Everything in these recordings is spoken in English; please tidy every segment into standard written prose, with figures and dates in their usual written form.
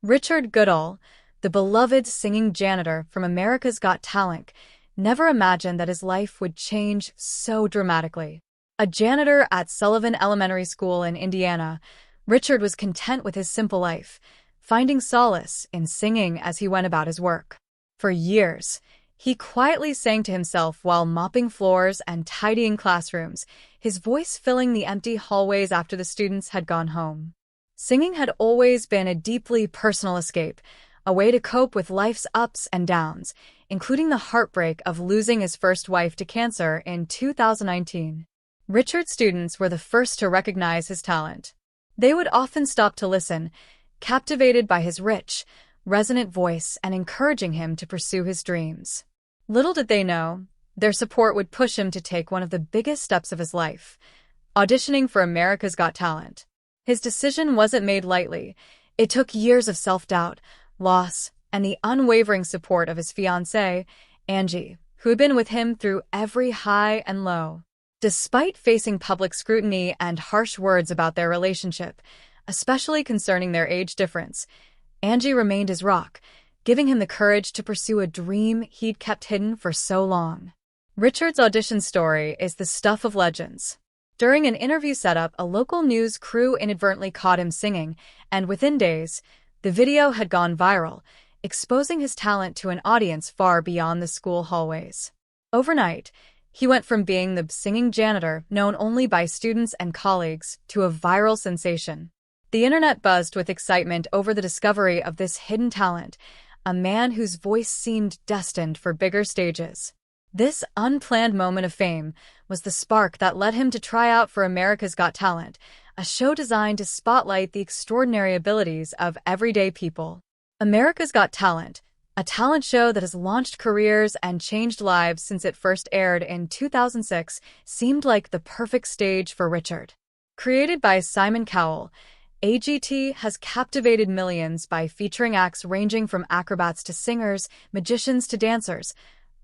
Richard Goodall, the beloved singing janitor from America's Got Talent, never imagined that his life would change so dramatically. A janitor at Sullivan Elementary School in Indiana, Richard was content with his simple life, finding solace in singing as he went about his work. For years, he quietly sang to himself while mopping floors and tidying classrooms, his voice filling the empty hallways after the students had gone home. Singing had always been a deeply personal escape, a way to cope with life's ups and downs, including the heartbreak of losing his first wife to cancer in 2019. Richard's students were the first to recognize his talent. They would often stop to listen, captivated by his rich, resonant voice and encouraging him to pursue his dreams. Little did they know, their support would push him to take one of the biggest steps of his life, auditioning for America's Got Talent. His decision wasn't made lightly. It took years of self-doubt, loss, and the unwavering support of his fiancée, Angie, who had been with him through every high and low. Despite facing public scrutiny and harsh words about their relationship, especially concerning their age difference, Angie remained his rock, giving him the courage to pursue a dream he'd kept hidden for so long. Richard's audition story is the stuff of legends. During an interview setup, a local news crew inadvertently caught him singing, and within days, the video had gone viral, exposing his talent to an audience far beyond the school hallways. Overnight, he went from being the singing janitor known only by students and colleagues to a viral sensation. The internet buzzed with excitement over the discovery of this hidden talent, a man whose voice seemed destined for bigger stages. This unplanned moment of fame was the spark that led him to try out for America's Got Talent, a show designed to spotlight the extraordinary abilities of everyday people. America's Got Talent, a talent show that has launched careers and changed lives since it first aired in 2006, seemed like the perfect stage for Richard. Created by Simon Cowell, AGT has captivated millions by featuring acts ranging from acrobats to singers, magicians to dancers,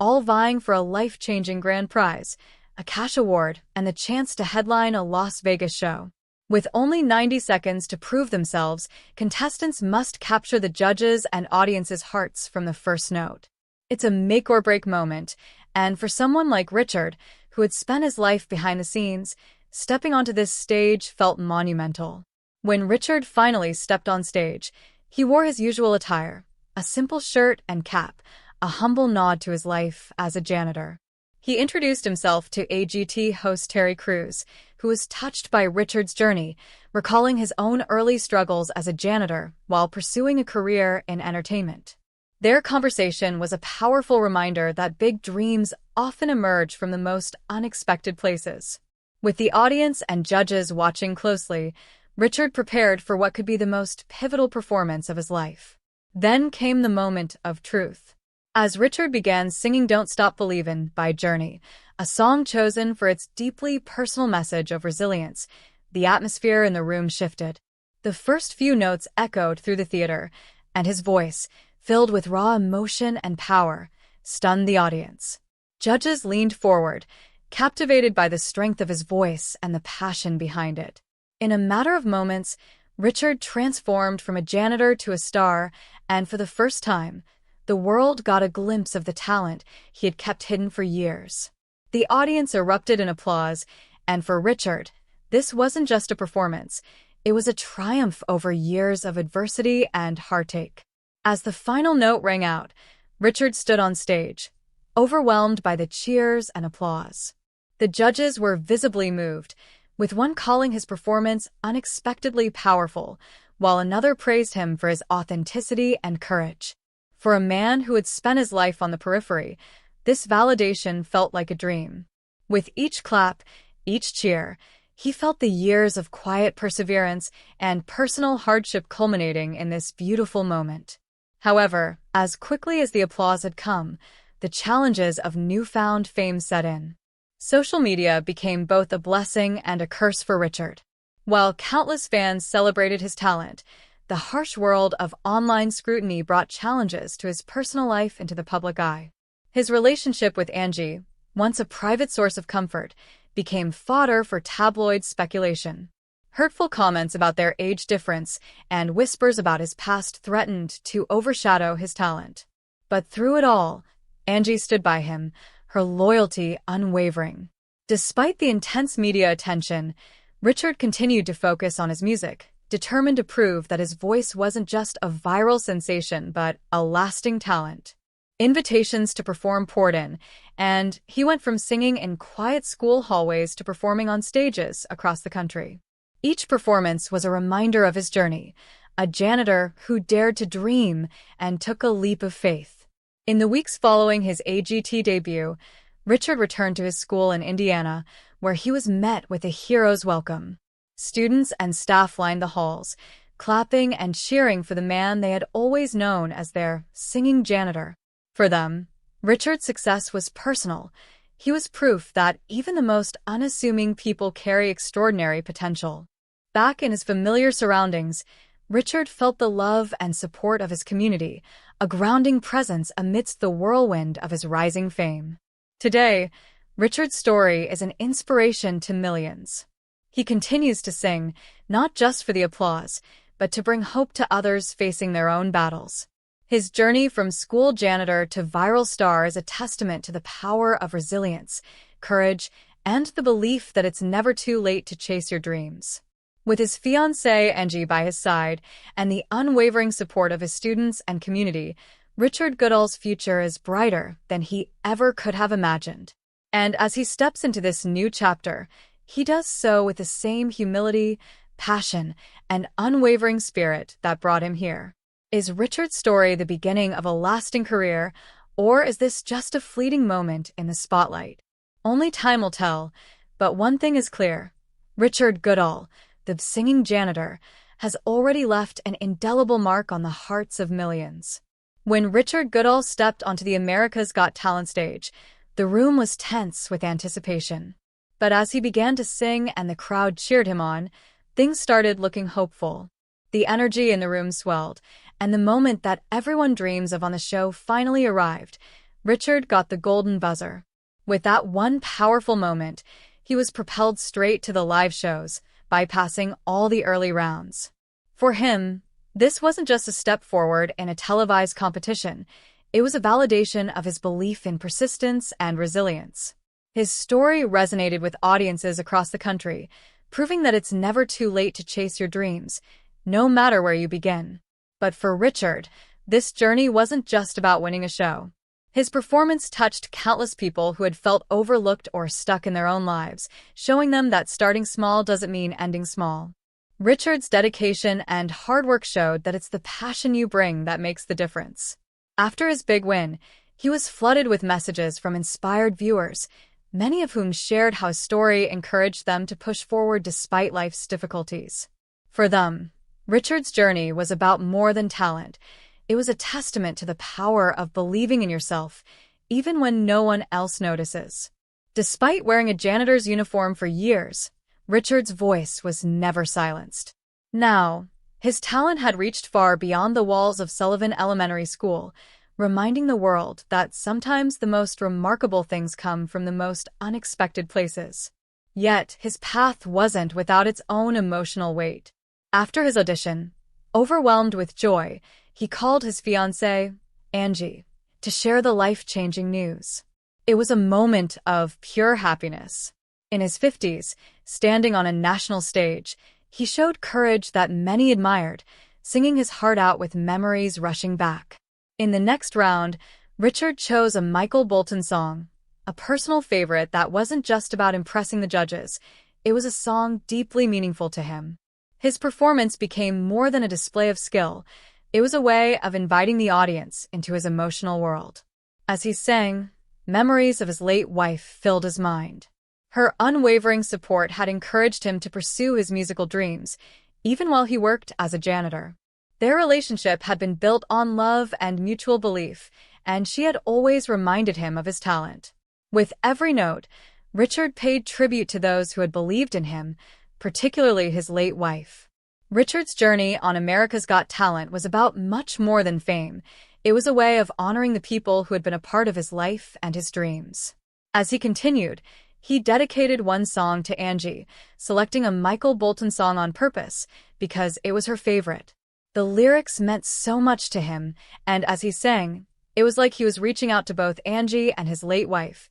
all vying for a life-changing grand prize, a cash award, and the chance to headline a Las Vegas show. With only 90 seconds to prove themselves, contestants must capture the judges' and audience's hearts from the first note. It's a make-or-break moment, and for someone like Richard, who had spent his life behind the scenes, stepping onto this stage felt monumental. When Richard finally stepped on stage, he wore his usual attire, a simple shirt and cap, a humble nod to his life as a janitor. He introduced himself to AGT host Terry Crews, who was touched by Richard's journey, recalling his own early struggles as a janitor while pursuing a career in entertainment. Their conversation was a powerful reminder that big dreams often emerge from the most unexpected places. With the audience and judges watching closely, Richard prepared for what could be the most pivotal performance of his life. Then came the moment of truth. As Richard began singing Don't Stop Believin' by Journey, a song chosen for its deeply personal message of resilience, the atmosphere in the room shifted. The first few notes echoed through the theater, and his voice, filled with raw emotion and power, stunned the audience. Judges leaned forward, captivated by the strength of his voice and the passion behind it. In a matter of moments, Richard transformed from a janitor to a star, and for the first time, the world got a glimpse of the talent he had kept hidden for years. The audience erupted in applause, and for Richard, this wasn't just a performance, it was a triumph over years of adversity and heartache. As the final note rang out, Richard stood on stage, overwhelmed by the cheers and applause. The judges were visibly moved, with one calling his performance unexpectedly powerful, while another praised him for his authenticity and courage. For a man who had spent his life on the periphery, this validation felt like a dream. With each clap, each cheer, he felt the years of quiet perseverance and personal hardship culminating in this beautiful moment. However, as quickly as the applause had come, the challenges of newfound fame set in. Social media became both a blessing and a curse for Richard. While countless fans celebrated his talent, the harsh world of online scrutiny brought challenges to his personal life into the public eye. His relationship with Angie, once a private source of comfort, became fodder for tabloid speculation. Hurtful comments about their age difference and whispers about his past threatened to overshadow his talent. But through it all, Angie stood by him, her loyalty unwavering. Despite the intense media attention, Richard continued to focus on his music, determined to prove that his voice wasn't just a viral sensation but a lasting talent. Invitations to perform poured in, and he went from singing in quiet school hallways to performing on stages across the country. Each performance was a reminder of his journey, a janitor who dared to dream and took a leap of faith. In the weeks following his AGT debut, Richard returned to his school in Indiana, where he was met with a hero's welcome. Students and staff lined the halls, clapping and cheering for the man they had always known as their singing janitor. For them, Richard's success was personal. He was proof that even the most unassuming people carry extraordinary potential. Back in his familiar surroundings, Richard felt the love and support of his community, a grounding presence amidst the whirlwind of his rising fame. Today, Richard's story is an inspiration to millions. He continues to sing, not just for the applause, but to bring hope to others facing their own battles. His journey from school janitor to viral star is a testament to the power of resilience, courage, and the belief that it's never too late to chase your dreams. With his fiancée Angie by his side and the unwavering support of his students and community, Richard Goodall's future is brighter than he ever could have imagined. And as he steps into this new chapter, he does so with the same humility, passion, and unwavering spirit that brought him here. Is Richard's story the beginning of a lasting career, or is this just a fleeting moment in the spotlight? Only time will tell, but one thing is clear. Richard Goodall, the singing janitor, has already left an indelible mark on the hearts of millions. When Richard Goodall stepped onto the America's Got Talent stage, the room was tense with anticipation. But as he began to sing and the crowd cheered him on, things started looking hopeful. The energy in the room swelled, and the moment that everyone dreams of on the show finally arrived. Richard got the golden buzzer. With that one powerful moment, he was propelled straight to the live shows, bypassing all the early rounds. For him, this wasn't just a step forward in a televised competition. It was a validation of his belief in persistence and resilience. His story resonated with audiences across the country, proving that it's never too late to chase your dreams, no matter where you begin. But for Richard, this journey wasn't just about winning a show. His performance touched countless people who had felt overlooked or stuck in their own lives, showing them that starting small doesn't mean ending small. Richard's dedication and hard work showed that it's the passion you bring that makes the difference. After his big win, he was flooded with messages from inspired viewers, many of whom shared how his story encouraged them to push forward despite life's difficulties. For them, Richard's journey was about more than talent. It was a testament to the power of believing in yourself, even when no one else notices. Despite wearing a janitor's uniform for years, Richard's voice was never silenced. Now, his talent had reached far beyond the walls of Sullivan Elementary School, reminding the world that sometimes the most remarkable things come from the most unexpected places. Yet, his path wasn't without its own emotional weight. After his audition, overwhelmed with joy, he called his fiancée, Angie, to share the life-changing news. It was a moment of pure happiness. In his 50s, standing on a national stage, he showed courage that many admired, singing his heart out with memories rushing back. In the next round, Richard chose a Michael Bolton song, a personal favorite that wasn't just about impressing the judges. It was a song deeply meaningful to him. His performance became more than a display of skill. It was a way of inviting the audience into his emotional world. As he sang, memories of his late wife filled his mind. Her unwavering support had encouraged him to pursue his musical dreams, even while he worked as a janitor. Their relationship had been built on love and mutual belief, and she had always reminded him of his talent. With every note, Richard paid tribute to those who had believed in him, particularly his late wife. Richard's journey on America's Got Talent was about much more than fame. It was a way of honoring the people who had been a part of his life and his dreams. As he continued, He dedicated one song to Angie, selecting a Michael Bolton song on purpose because it was her favorite. The lyrics meant so much to him, and as he sang, it was like he was reaching out to both Angie and his late wife,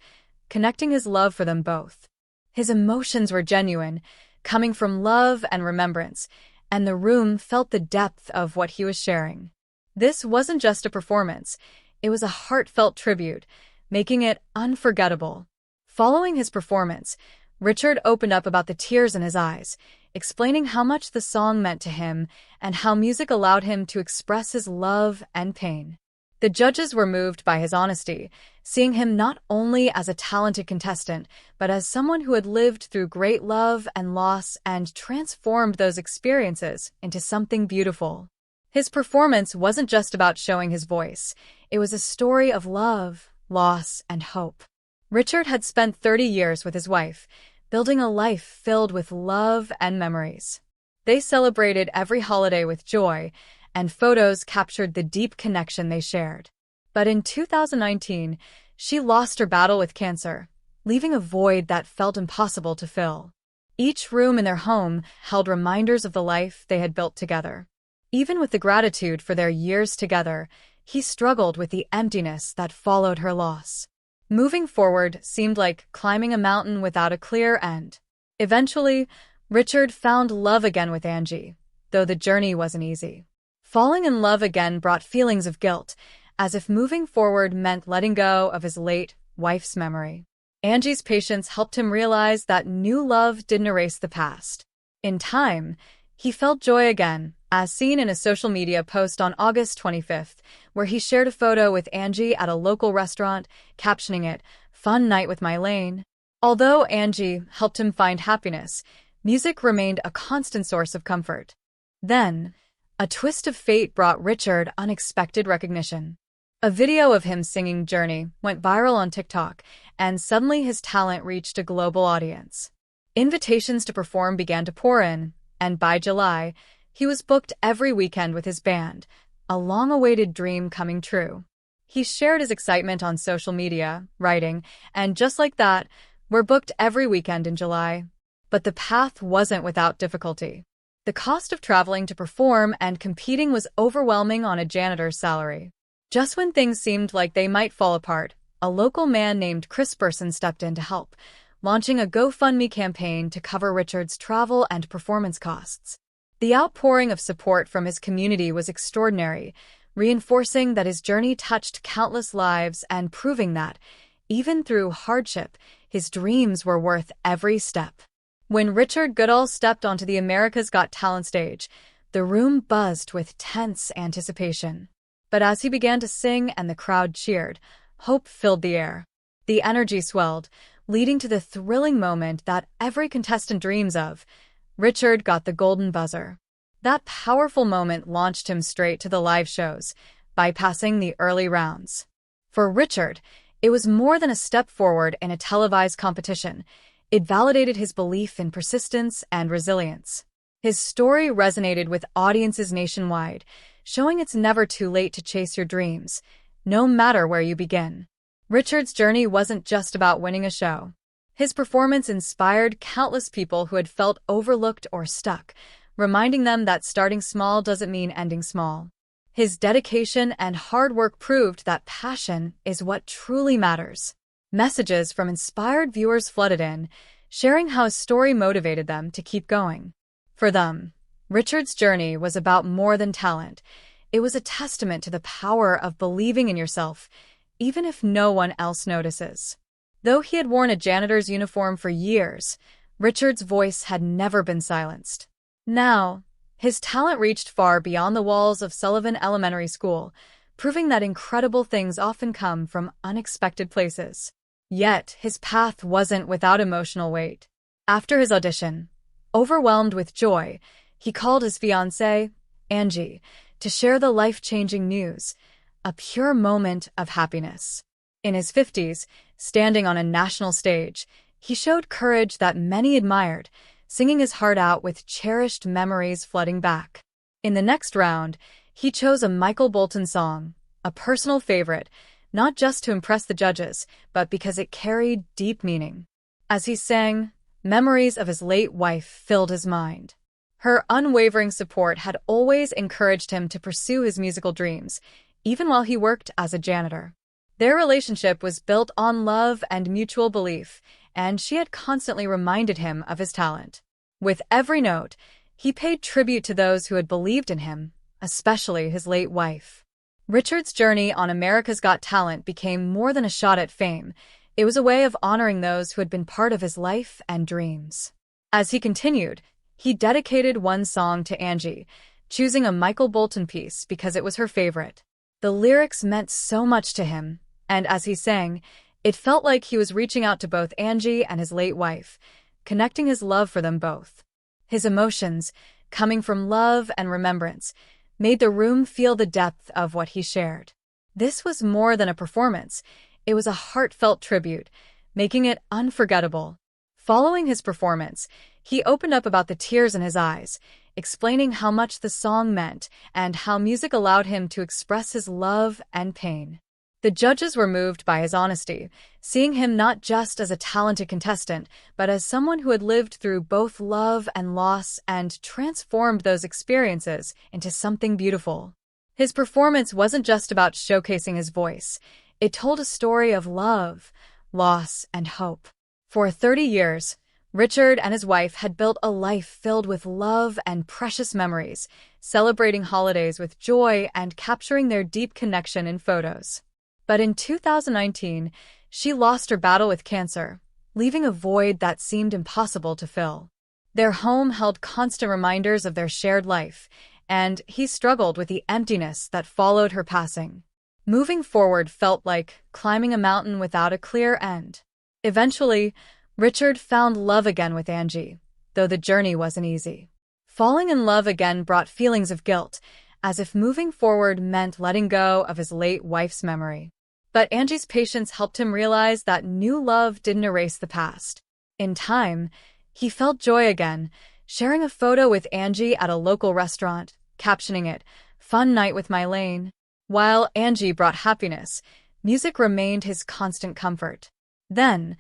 connecting his love for them both. His emotions were genuine, coming from love and remembrance, and the room felt the depth of what he was sharing. This wasn't just a performance, it was a heartfelt tribute, making it unforgettable. Following his performance, Richard opened up about the tears in his eyes, explaining how much the song meant to him and how music allowed him to express his love and pain. The judges were moved by his honesty, seeing him not only as a talented contestant, but as someone who had lived through great love and loss and transformed those experiences into something beautiful. His performance wasn't just about showing his voice. It was a story of love, loss, and hope. Richard had spent 30 years with his wife, building a life filled with love and memories. They celebrated every holiday with joy, and photos captured the deep connection they shared. But in 2019, she lost her battle with cancer, leaving a void that felt impossible to fill. Each room in their home held reminders of the life they had built together. Even with the gratitude for their years together, he struggled with the emptiness that followed her loss. Moving forward seemed like climbing a mountain without a clear end. Eventually, Richard found love again with Angie, though the journey wasn't easy. Falling in love again brought feelings of guilt, as if moving forward meant letting go of his late wife's memory. Angie's patience helped him realize that new love didn't erase the past. In time, he felt joy again, as seen in a social media post on August 25th, where he shared a photo with Angie at a local restaurant, captioning it, "Fun night with Mylene." Although Angie helped him find happiness, music remained a constant source of comfort. Then, a twist of fate brought Richard unexpected recognition. A video of him singing Journey went viral on TikTok, and suddenly his talent reached a global audience. Invitations to perform began to pour in, and by July, he was booked every weekend with his band, a long-awaited dream coming true. He shared his excitement on social media, writing, "And just like that, we're booked every weekend in July." But the path wasn't without difficulty. The cost of traveling to perform and competing was overwhelming on a janitor's salary. Just when things seemed like they might fall apart, a local man named Chris Burson stepped in to help, launching a GoFundMe campaign to cover Richard's travel and performance costs. The outpouring of support from his community was extraordinary, reinforcing that his journey touched countless lives and proving that, even through hardship, his dreams were worth every step. When Richard Goodall stepped onto the America's Got Talent stage, the room buzzed with tense anticipation. But as he began to sing and the crowd cheered, hope filled the air. The energy swelled, leading to the thrilling moment that every contestant dreams of. Richard got the golden buzzer. That powerful moment launched him straight to the live shows, bypassing the early rounds. For Richard, it was more than a step forward in a televised competition. It validated his belief in persistence and resilience. His story resonated with audiences nationwide, showing it's never too late to chase your dreams, no matter where you begin. Richard's journey wasn't just about winning a show. His performance inspired countless people who had felt overlooked or stuck, reminding them that starting small doesn't mean ending small. His dedication and hard work proved that passion is what truly matters. Messages from inspired viewers flooded in, sharing how his story motivated them to keep going. For them, Richard's journey was about more than talent. It was a testament to the power of believing in yourself, even if no one else notices. Though he had worn a janitor's uniform for years, Richard's voice had never been silenced. Now, his talent reached far beyond the walls of Sullivan Elementary School, proving that incredible things often come from unexpected places. Yet, his path wasn't without emotional weight. After his audition, overwhelmed with joy, he called his fiancée, Angie, to share the life-changing news, a pure moment of happiness. In his 50s, standing on a national stage, he showed courage that many admired, singing his heart out with cherished memories flooding back. In the next round, he chose a Michael Bolton song, a personal favorite, not just to impress the judges, but because it carried deep meaning. As he sang, memories of his late wife filled his mind. Her unwavering support had always encouraged him to pursue his musical dreams, even while he worked as a janitor. Their relationship was built on love and mutual belief, and she had constantly reminded him of his talent. With every note, he paid tribute to those who had believed in him, especially his late wife. Richard's journey on America's Got Talent became more than a shot at fame. It was a way of honoring those who had been part of his life and dreams. As he continued, he dedicated one song to Angie, choosing a Michael Bolton piece because it was her favorite. The lyrics meant so much to him, and as he sang, it felt like he was reaching out to both Angie and his late wife, connecting his love for them both. His emotions, coming from love and remembrance, made the room feel the depth of what he shared. This was more than a performance. It was a heartfelt tribute, making it unforgettable. Following his performance, he opened up about the tears in his eyes, explaining how much the song meant and how music allowed him to express his love and pain. The judges were moved by his honesty, seeing him not just as a talented contestant, but as someone who had lived through both love and loss and transformed those experiences into something beautiful. His performance wasn't just about showcasing his voice. It told a story of love, loss, and hope. For 30 years, Richard and his wife had built a life filled with love and precious memories, celebrating holidays with joy and capturing their deep connection in photos. But in 2019, she lost her battle with cancer, leaving a void that seemed impossible to fill. Their home held constant reminders of their shared life, and he struggled with the emptiness that followed her passing. Moving forward felt like climbing a mountain without a clear end. Eventually, Richard found love again with Angie, though the journey wasn't easy. Falling in love again brought feelings of guilt, as if moving forward meant letting go of his late wife's memory. But Angie's patience helped him realize that new love didn't erase the past. In time, he felt joy again, sharing a photo with Angie at a local restaurant, captioning it, "Fun night with Mylene." While Angie brought happiness, music remained his constant comfort. Then,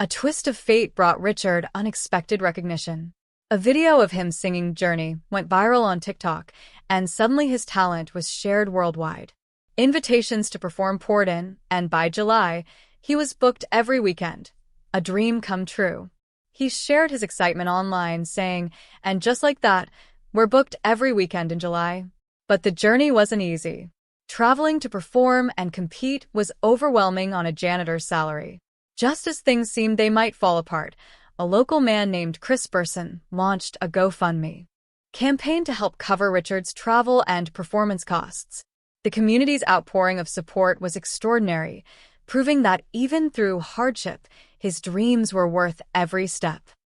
a twist of fate brought Richard unexpected recognition. A video of him singing Journey went viral on TikTok, and suddenly his talent was shared worldwide. Invitations to perform poured in, and by July, he was booked every weekend. A dream come true. He shared his excitement online, saying, "And just like that, we're booked every weekend in July." But the journey wasn't easy. Traveling to perform and compete was overwhelming on a janitor's salary. Just as things seemed they might fall apart, a local man named Chris Burson launched a GoFundMe campaign to help cover Richard's travel and performance costs. The community's outpouring of support was extraordinary, proving that even through hardship, his dreams were worth every step.